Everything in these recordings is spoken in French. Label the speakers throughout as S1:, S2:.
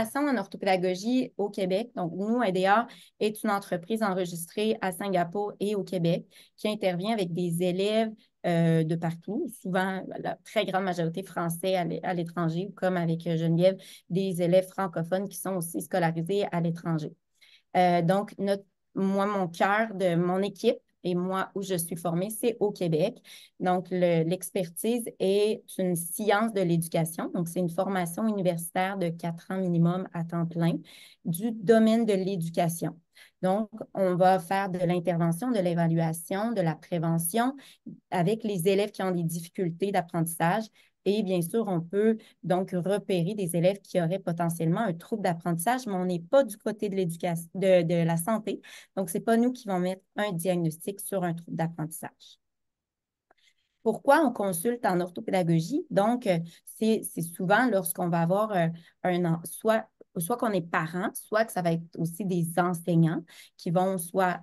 S1: formation en orthopédagogie au Québec. Donc, nous, ADA est une entreprise enregistrée à Singapour et au Québec qui intervient avec des élèves de partout, souvent la très grande majorité français à l'étranger, comme avec Geneviève, des élèves francophones qui sont aussi scolarisés à l'étranger. Donc, moi, mon cœur de mon équipe et moi, où je suis formée, c'est au Québec. Donc, l'expertise est une science de l'éducation. Donc, c'est une formation universitaire de 4 ans minimum à temps plein du domaine de l'éducation. Donc, on va faire de l'intervention, de l'évaluation, de la prévention avec les élèves qui ont des difficultés d'apprentissage. Et bien sûr, on peut donc repérer des élèves qui auraient potentiellement un trouble d'apprentissage, mais on n'est pas du côté de l'éducation, de la santé. Donc, ce n'est pas nous qui vont mettre un diagnostic sur un trouble d'apprentissage. Pourquoi on consulte en orthopédagogie? Donc, c'est souvent lorsqu'on va avoir soit qu'on est parent, soit que ça va être aussi des enseignants qui vont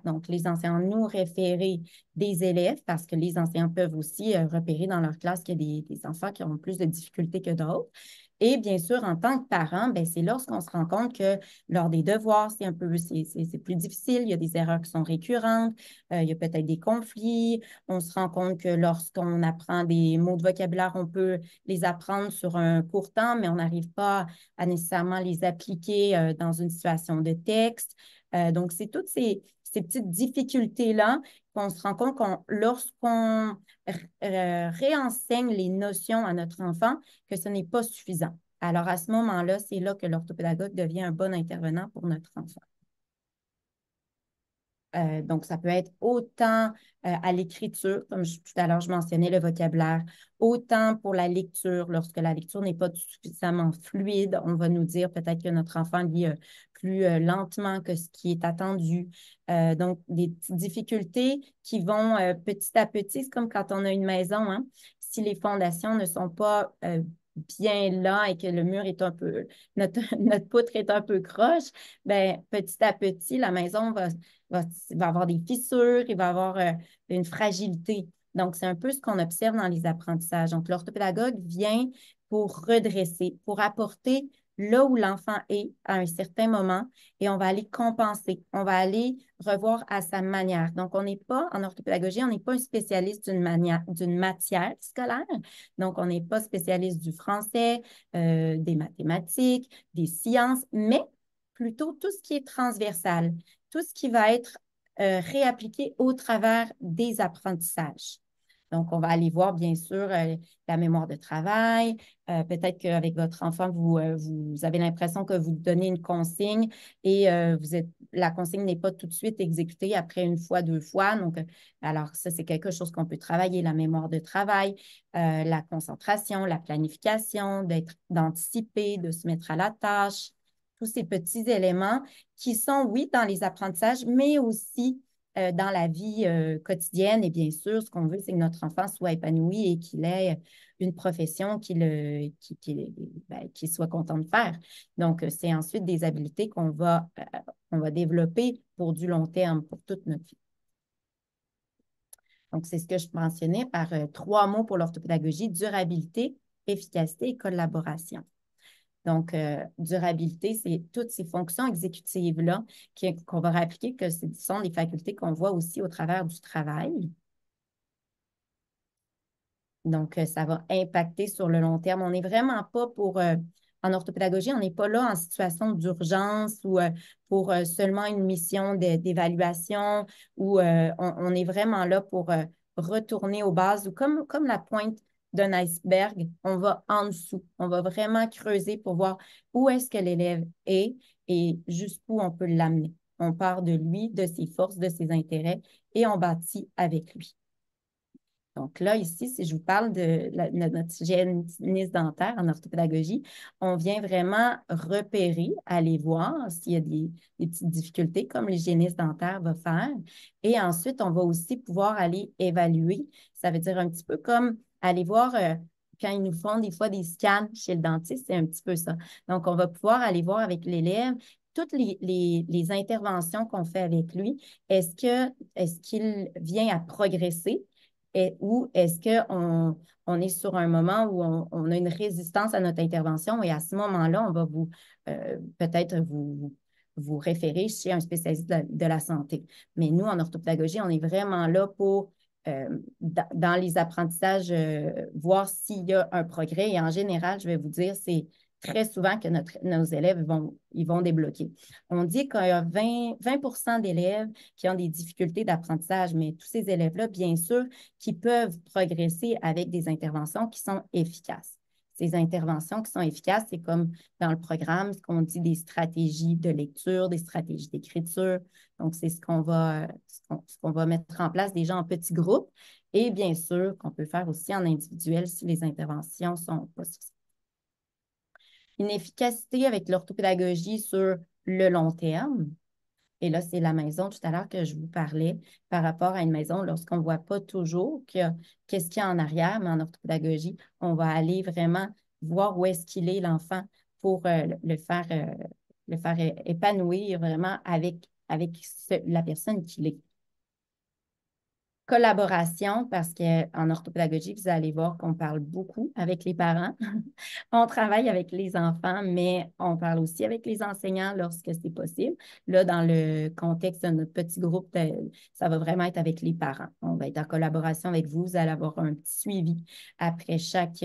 S1: donc les enseignants nous référer des élèves parce que les enseignants peuvent aussi repérer dans leur classe qu'il y a des enfants qui ont plus de difficultés que d'autres. Et bien sûr, en tant que parent, c'est lorsqu'on se rend compte que lors des devoirs, c'est plus difficile, il y a des erreurs qui sont récurrentes, il y a peut-être des conflits. On se rend compte que lorsqu'on apprend des mots de vocabulaire, on peut les apprendre sur un court temps, mais on n'arrive pas à nécessairement les appliquer dans une situation de texte. Donc, c'est toutes ces petites difficultés-là qu'on se rend compte lorsqu'on réenseigne les notions à notre enfant, que ce n'est pas suffisant. Alors, à ce moment-là, c'est là que l'orthopédagogue devient un bon intervenant pour notre enfant. Donc, ça peut être autant à l'écriture, comme tout à l'heure, je mentionnais le vocabulaire, autant pour la lecture. Lorsque la lecture n'est pas suffisamment fluide, on va nous dire peut-être que notre enfant lit plus lentement que ce qui est attendu. Donc, des petites difficultés qui vont petit à petit, c'est comme quand on a une maison, hein, si les fondations ne sont pas bien là et que le mur est un peu, notre poutre est un peu croche, petit à petit, la maison va avoir des fissures, il va avoir une fragilité. Donc, c'est un peu ce qu'on observe dans les apprentissages. Donc, l'orthopédagogue vient pour redresser, pour apporter là où l'enfant est à un certain moment et on va aller compenser, on va aller revoir à sa manière. Donc, on n'est pas, en orthopédagogie, on n'est pas un spécialiste d'une matière scolaire. Donc, on n'est pas spécialiste du français, des mathématiques, des sciences, mais plutôt tout ce qui est transversal, tout ce qui va être réappliqué au travers des apprentissages. Donc, on va aller voir, bien sûr, la mémoire de travail. Peut-être qu'avec votre enfant, vous avez l'impression que vous donnez une consigne et la consigne n'est pas tout de suite exécutée après une fois, 2 fois. Donc, alors, ça, c'est quelque chose qu'on peut travailler, la mémoire de travail, la concentration, la planification, d'anticiper, de se mettre à la tâche, tous ces petits éléments qui sont, oui, dans les apprentissages, mais aussi dans la vie quotidienne. Et bien sûr, ce qu'on veut, c'est que notre enfant soit épanoui et qu'il ait une profession qu'il soit content de faire. Donc, c'est ensuite des habiletés qu'on va développer pour du long terme, pour toute notre vie. Donc, c'est ce que je mentionnais par 3 mots pour l'orthopédagogie: durabilité, efficacité et collaboration. Donc, durabilité, c'est toutes ces fonctions exécutives-là qu'on va réappliquer, que ce sont des facultés qu'on voit aussi au travers du travail. Donc, ça va impacter sur le long terme. On n'est vraiment pas en orthopédagogie, on n'est pas là en situation d'urgence ou pour seulement une mission d'évaluation ou on est vraiment là pour retourner aux bases ou comme la pointe d'un iceberg, on va en dessous. On va vraiment creuser pour voir où est-ce que l'élève est et jusqu'où on peut l'amener. On part de lui, de ses forces, de ses intérêts et on bâtit avec lui. Donc là, ici, si je vous parle de notre hygiéniste dentaire en orthopédagogie, on vient vraiment repérer, aller voir s'il y a des petites difficultés comme l'hygiéniste dentaire va faire. Et ensuite, on va aussi pouvoir aller évaluer. Ça veut dire un petit peu comme aller voir quand ils nous font des fois des scans chez le dentiste, c'est un petit peu ça. Donc, on va pouvoir aller voir avec l'élève toutes les interventions qu'on fait avec lui. Est-ce qu'il vient à progresser? ou est-ce qu'on est sur un moment où on a une résistance à notre intervention et à ce moment-là, on va peut-être vous référer chez un spécialiste de la santé. Mais nous, en orthopédagogie, on est vraiment là pour, dans les apprentissages, voir s'il y a un progrès. Et en général, je vais vous dire, c'est très souvent que nos élèves ils vont débloquer. On dit qu'il y a 20 d'élèves qui ont des difficultés d'apprentissage, mais tous ces élèves-là, bien sûr, qui peuvent progresser avec des interventions qui sont efficaces. Ces interventions qui sont efficaces, c'est comme dans le programme, ce qu'on dit des stratégies de lecture, des stratégies d'écriture. Donc, c'est ce qu'on va mettre en place déjà en petits groupes et bien sûr qu'on peut faire aussi en individuel si les interventions sont pas suffisantes. Une efficacité avec l'orthopédagogie sur le long terme. Et là, c'est la maison tout à l'heure que je vous parlais par rapport à une maison lorsqu'on ne voit pas toujours qu'est-ce qu'il y a en arrière, mais en orthopédagogie, on va aller vraiment voir où est-ce qu'il est l'enfant pour le faire épanouir vraiment avec la personne qu'il est. Collaboration, parce qu'en orthopédagogie, vous allez voir qu'on parle beaucoup avec les parents. On travaille avec les enfants, mais on parle aussi avec les enseignants lorsque c'est possible. Là, dans le contexte de notre petit groupe, ça va vraiment être avec les parents. On va être en collaboration avec vous. Vous allez avoir un petit suivi après chaque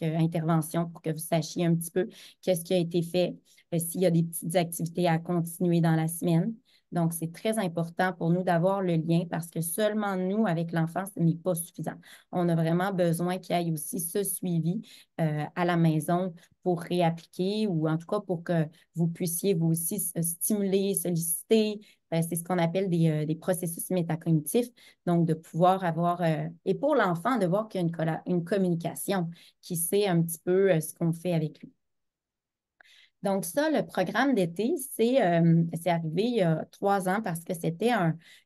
S1: intervention pour que vous sachiez un petit peu qu'est-ce qui a été fait, s'il y a des petites activités à continuer dans la semaine. Donc, c'est très important pour nous d'avoir le lien parce que seulement nous, avec l'enfant, ce n'est pas suffisant. On a vraiment besoin qu'il y ait aussi ce suivi à la maison pour réappliquer ou en tout cas pour que vous puissiez vous aussi stimuler, solliciter. C'est ce qu'on appelle des processus métacognitifs. Donc, de pouvoir avoir, et pour l'enfant, de voir qu'il y a une communication qui sait un petit peu ce qu'on fait avec lui. Donc ça, le programme d'été, c'est arrivé il y a 3 ans parce que c'était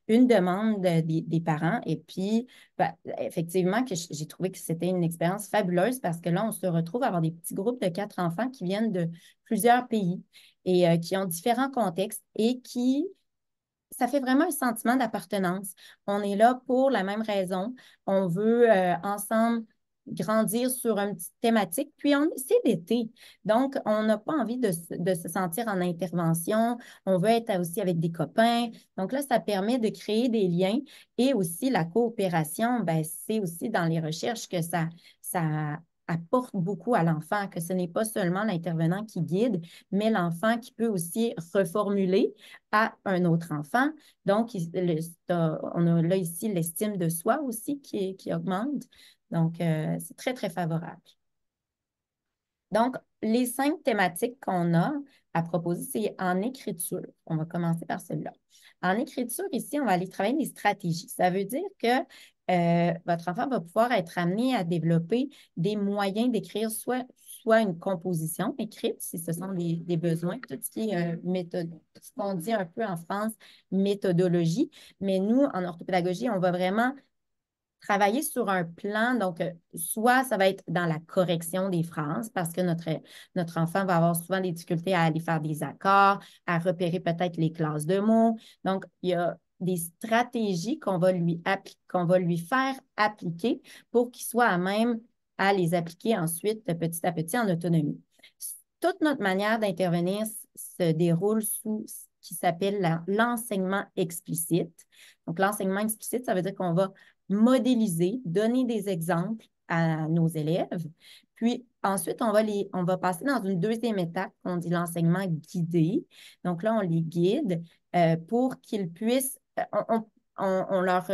S1: une demande des parents. Et puis, ben, effectivement, que j'ai trouvé que c'était une expérience fabuleuse parce que là, on se retrouve à avoir des petits groupes de 4 enfants qui viennent de plusieurs pays et qui ont différents contextes et ça fait vraiment un sentiment d'appartenance. On est là pour la même raison. On veut ensemble grandir sur une petite thématique. Puis, c'est l'été. Donc, on n'a pas envie de se sentir en intervention. On veut être aussi avec des copains. Donc là, ça permet de créer des liens. Et aussi, la coopération, ben, c'est aussi dans les recherches que ça apporte beaucoup à l'enfant, que ce n'est pas seulement l'intervenant qui guide, mais l'enfant qui peut aussi reformuler à un autre enfant. Donc, on a là ici l'estime de soi aussi qui augmente. Donc, c'est très, très favorable. Donc, les 5 thématiques qu'on a à proposer, c'est en écriture. On va commencer par celui-là. En écriture, ici, on va aller travailler des stratégies. Ça veut dire que votre enfant va pouvoir être amené à développer des moyens d'écrire soit une composition écrite, si ce sont des besoins, tout ce qui est méthode, ce qu'on dit un peu en France, méthodologie. Mais nous, en orthopédagogie, on va vraiment travailler sur un plan, donc soit ça va être dans la correction des phrases parce que notre enfant va avoir souvent des difficultés à aller faire des accords, à repérer peut-être les classes de mots. Donc, il y a des stratégies qu'on va lui faire appliquer pour qu'il soit à même à les appliquer ensuite petit à petit en autonomie. Toute notre manière d'intervenir se déroule sous ce qui s'appelle l'enseignement explicite. Donc, l'enseignement explicite, ça veut dire qu'on va modéliser, donner des exemples à nos élèves. Puis ensuite, on va passer dans une deuxième étape qu'on dit l'enseignement guidé. Donc là, on les guide pour qu'ils puissent, on leur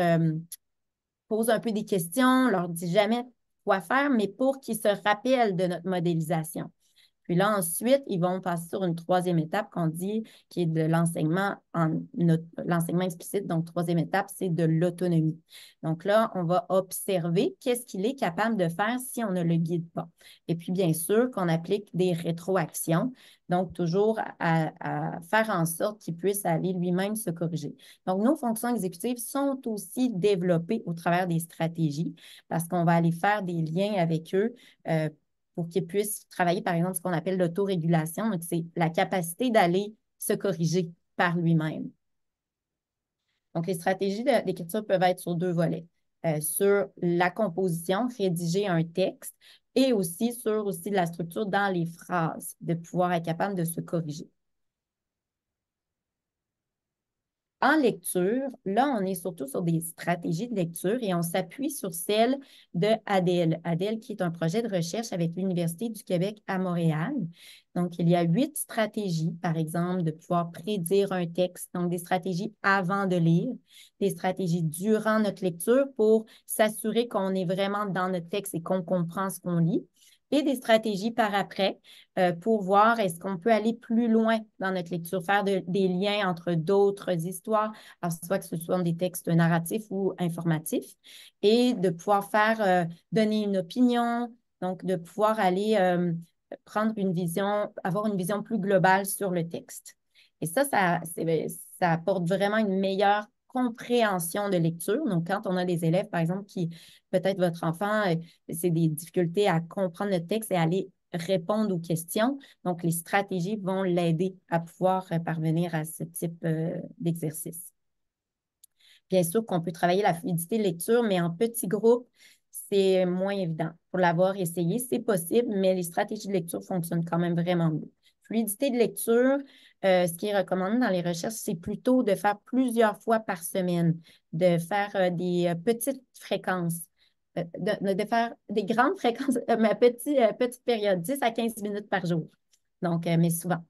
S1: pose un peu des questions, on leur dit jamais quoi faire, mais pour qu'ils se rappellent de notre modélisation. Puis là, ensuite, ils vont passer sur une troisième étape qu'on dit qui est de l'enseignement explicite. Donc, troisième étape, c'est de l'autonomie. Donc là, on va observer qu'est-ce qu'il est capable de faire si on ne le guide pas. Et puis, bien sûr, qu'on applique des rétroactions. Donc, toujours à faire en sorte qu'il puisse aller lui-même se corriger. Donc, nos fonctions exécutives sont aussi développées au travers des stratégies parce qu'on va aller faire des liens avec eux pour qu'ils puissent travailler, par exemple, ce qu'on appelle l'autorégulation. Donc, c'est la capacité d'aller se corriger par lui-même. Donc, les stratégies d'écriture peuvent être sur 2 volets. sur la composition, rédiger un texte et aussi sur aussi la structure dans les phrases, de pouvoir être capable de se corriger. En lecture, là, on est surtout sur des stratégies de lecture et on s'appuie sur celle de ADEL. ADEL, qui est un projet de recherche avec l'Université du Québec à Montréal. Donc, il y a 8 stratégies, par exemple, de pouvoir prédire un texte, donc des stratégies avant de lire, des stratégies durant notre lecture pour s'assurer qu'on est vraiment dans notre texte et qu'on comprend ce qu'on lit, et des stratégies par après pour voir est-ce qu'on peut aller plus loin dans notre lecture, faire des liens entre d'autres histoires, alors soit que ce soit des textes narratifs ou informatifs, et de pouvoir donner une opinion, donc de pouvoir aller prendre une vision, avoir une vision plus globale sur le texte. Et ça apporte vraiment une meilleure compréhension de lecture. Donc, quand on a des élèves, par exemple, qui, peut-être votre enfant, c'est des difficultés à comprendre le texte et à aller répondre aux questions. Donc, les stratégies vont l'aider à pouvoir parvenir à ce type d'exercice. Bien sûr qu'on peut travailler la fluidité de lecture, mais en petits groupes, c'est moins évident. Pour l'avoir essayé, c'est possible, mais les stratégies de lecture fonctionnent quand même vraiment mieux. Fluidité de lecture, ce qui est recommandé dans les recherches, c'est plutôt de faire plusieurs fois par semaine, de faire des petites fréquences, de faire des grandes fréquences, mais petite période, 10 à 15 minutes par jour. Donc, mais souvent.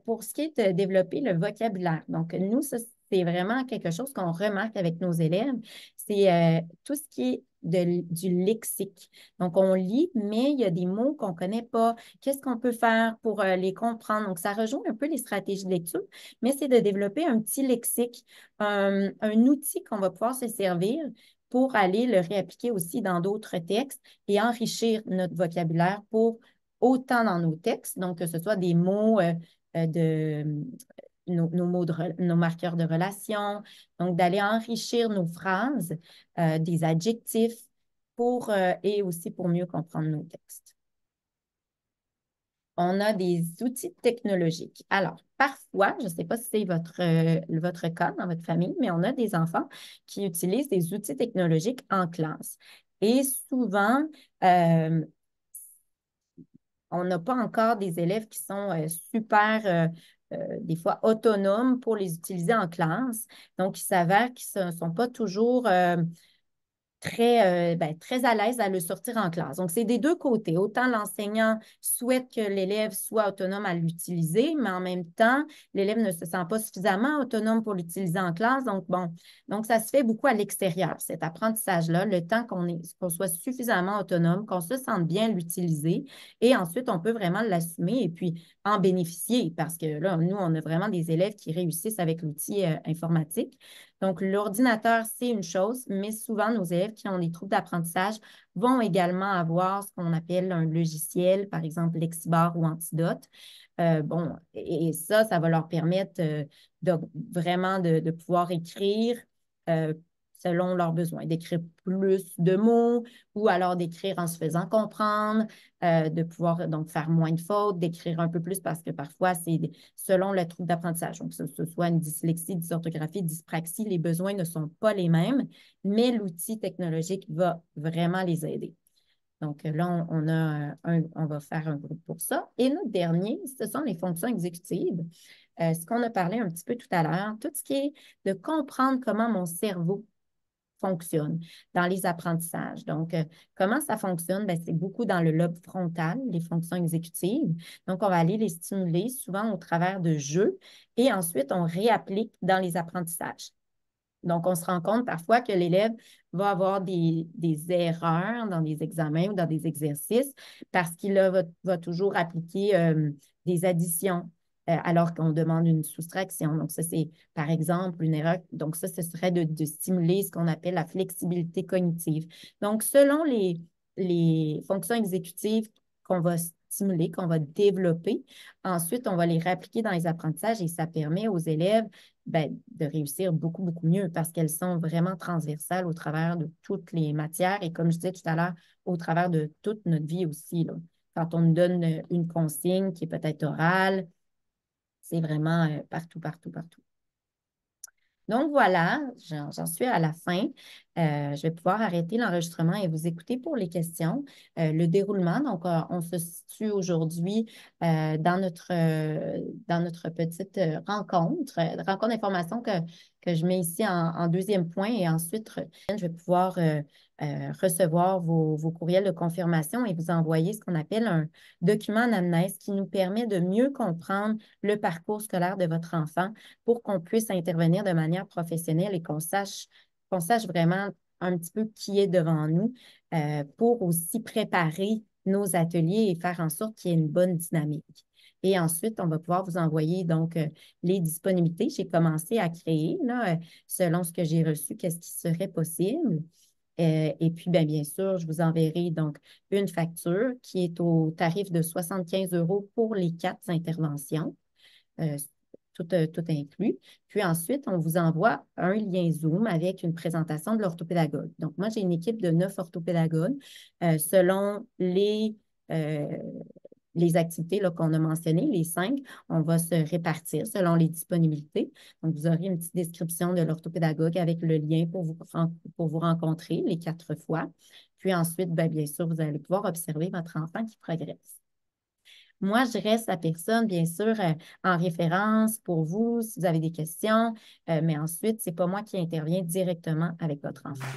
S1: Pour ce qui est de développer le vocabulaire, donc nous, ça, c'est vraiment quelque chose qu'on remarque avec nos élèves, c'est tout ce qui est du lexique. Donc, on lit, mais il y a des mots qu'on ne connaît pas. Qu'est-ce qu'on peut faire pour les comprendre? Donc, ça rejoint un peu les stratégies de lecture, mais c'est de développer un petit lexique, un outil qu'on va pouvoir se servir pour aller le réappliquer aussi dans d'autres textes et enrichir notre vocabulaire pour autant dans nos textes, donc que ce soit des mots de nos mots nos marqueurs de relation, donc d'aller enrichir nos phrases, des adjectifs et aussi pour mieux comprendre nos textes. On a des outils technologiques. Alors, parfois, je ne sais pas si c'est votre cas dans votre famille, mais on a des enfants qui utilisent des outils technologiques en classe. Et souvent, on n'a pas encore des élèves qui sont super, des fois, autonomes pour les utiliser en classe. Donc, il s'avère qu'ils ne sont pas toujours très à l'aise à le sortir en classe. Donc, c'est des deux côtés. Autant l'enseignant souhaite que l'élève soit autonome à l'utiliser, mais en même temps, l'élève ne se sent pas suffisamment autonome pour l'utiliser en classe. Donc, bon, donc ça se fait beaucoup à l'extérieur, cet apprentissage-là, le temps qu'on soit suffisamment autonome, qu'on se sente bien l'utiliser. Et ensuite, on peut vraiment l'assumer et puis en bénéficier parce que là, nous, on a vraiment des élèves qui réussissent avec l'outil informatique. Donc, l'ordinateur, c'est une chose, mais souvent, nos élèves qui ont des troubles d'apprentissage vont également avoir ce qu'on appelle un logiciel, par exemple Lexibar ou Antidote. Bon, et ça va leur permettre vraiment de pouvoir écrire selon leurs besoins, d'écrire plus de mots ou alors d'écrire en se faisant comprendre, de pouvoir donc faire moins de fautes, d'écrire un peu plus parce que parfois, c'est selon le trouble d'apprentissage. Donc, que ce soit une dyslexie, dysorthographie, dyspraxie, les besoins ne sont pas les mêmes, mais l'outil technologique va vraiment les aider. Donc là, on va faire un groupe pour ça. Et notre dernier, ce sont les fonctions exécutives. Ce qu'on a parlé un petit peu tout à l'heure, tout ce qui est de comprendre comment mon cerveau fonctionne dans les apprentissages. Donc, comment ça fonctionne? Bien, c'est beaucoup dans le lobe frontal, les fonctions exécutives. Donc, on va aller les stimuler souvent au travers de jeux et ensuite, on réapplique dans les apprentissages. Donc, on se rend compte parfois que l'élève va avoir des erreurs dans des examens ou dans des exercices parce qu'il va toujours appliquer des additions alors qu'on demande une soustraction. Donc, ça, c'est par exemple une erreur. Donc, ça, ce serait de stimuler ce qu'on appelle la flexibilité cognitive. Donc, selon les fonctions exécutives qu'on va stimuler, qu'on va développer, ensuite, on va les réappliquer dans les apprentissages et ça permet aux élèves de réussir beaucoup, beaucoup mieux parce qu'elles sont vraiment transversales au travers de toutes les matières et comme je disais tout à l'heure, au travers de toute notre vie aussi, là. Quand on nous donne une consigne qui est peut-être orale, c'est vraiment partout, partout, partout. Donc voilà, j'en suis à la fin. Je vais pouvoir arrêter l'enregistrement et vous écouter pour les questions. Le déroulement, donc on se situe aujourd'hui dans notre petite rencontre d'information que je mets ici en deuxième point et ensuite je vais pouvoir recevoir vos courriels de confirmation et vous envoyer ce qu'on appelle un document anamnèse qui nous permet de mieux comprendre le parcours scolaire de votre enfant pour qu'on puisse intervenir de manière professionnelle et qu'on sache vraiment un petit peu qui est devant nous pour aussi préparer nos ateliers et faire en sorte qu'il y ait une bonne dynamique. Et ensuite, on va pouvoir vous envoyer donc les disponibilités. J'ai commencé à créer, là, selon ce que j'ai reçu, qu'est-ce qui serait possible. Et puis, bien sûr, je vous enverrai donc une facture qui est au tarif de 75 € pour les 4 interventions, tout inclus. Puis ensuite, on vous envoie un lien Zoom avec une présentation de l'orthopédagogue. Donc, moi, j'ai une équipe de 9 orthopédagogues selon euh, les activités qu'on a mentionnées, les 5, on va se répartir selon les disponibilités. Donc, vous aurez une petite description de l'orthopédagogue avec le lien pour vous rencontrer les 4 fois. Puis ensuite, bien sûr, vous allez pouvoir observer votre enfant qui progresse. Moi, je reste la personne, bien sûr, en référence pour vous si vous avez des questions, mais ensuite, ce n'est pas moi qui interviens directement avec votre enfant.